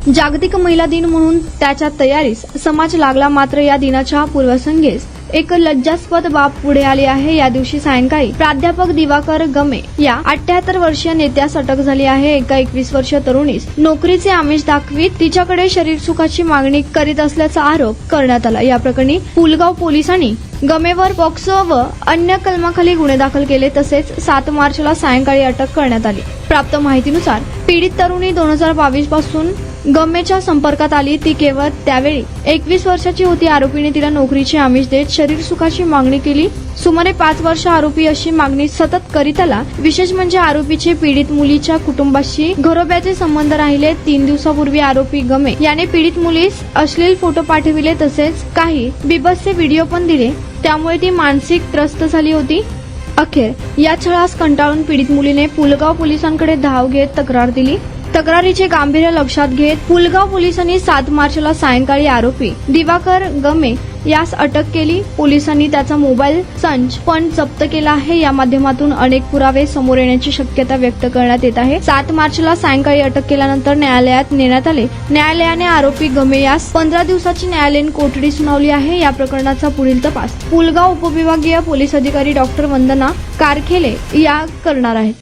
जागतिक महिला दिन म्हणून त्याच्या तयारीस समाज लागला, मात्र या दिनाच्या पूर्वसंध्येस एक लज्जास्पद बाब पुढे आली आहे। या दिवशी सायंकाळी प्राध्यापक दिवाकर गमे या 78 वर्षीय नेत्यास अटक झाली आहे। एका 21 वर्षीय तरुणीस नोकरीचे आमिष दाखवीत तिच्याकडे शरीर सुखाची मागणी करीत असल्याचा आरोप करण्यात आला। या प्रकरणी पुलगाव पोलिसांनी गमेवर पॉक्सो व अन्य कलमाखाली गुन्हे दाखल केले, तसेच 7 मार्चला सायंकाळी अटक करण्यात आली। प्राप्त माहितीनुसार पीडित तरुणी 2022 पासून गमेच्या संपर्कात आली। ती केवळ त्यावेळी 21 वर्षाची होती। आरोपीने तिला नोकरीचे आमिष देत शरीर सुखाची मागणी केली। सुमारे 5 वर्ष आरोपी अशी मागणी सतत करीत आला। विशेष म्हणजे आरोपीचे पीडित मुलीच्या कुटुंबाशी घरोब्याचे संबंध राहिले। 3 दिवसापूर्वी आरोपी गमे याने पीडित मुलीस अश्लील फोटो पाठविले, तसेच काही बिभत्स व्हिडिओ पण दिले, त्यामुळे ती मानसिक त्रस्त झाली होती। अखेर या छळास कंटाळून पीडित मुलीने पुलगाव पोलिसांकडे धाव घेत तक्रार दिली। तक्रारीचे गांभीर्य लक्षात घेत पुलगाव पोलिसांनी 7 मार्चला सायंकाळी आरोपी दिवाकर गमे यास अटक केली। पोलिसांनी त्याचा मोबाईल संच पण जप्त केला आहे। या माध्यमातून अनेक पुरावे समोर येण्याची शक्यता व्यक्त करण्यात येत आहे। 7 मार्चला सायंकाळी अटक केल्यानंतर न्यायालयात नेण्यात आले। न्यायालयाने आरोपी गमे यास 15 दिवसाची न्यायालयीन कोठडी सुनावली आहे। या प्रकरणाचा पुढील तपास पुलगाव उपविभागीय पोलीस अधिकारी डॉक्टर वंदना कारखेले या करणार आहेत।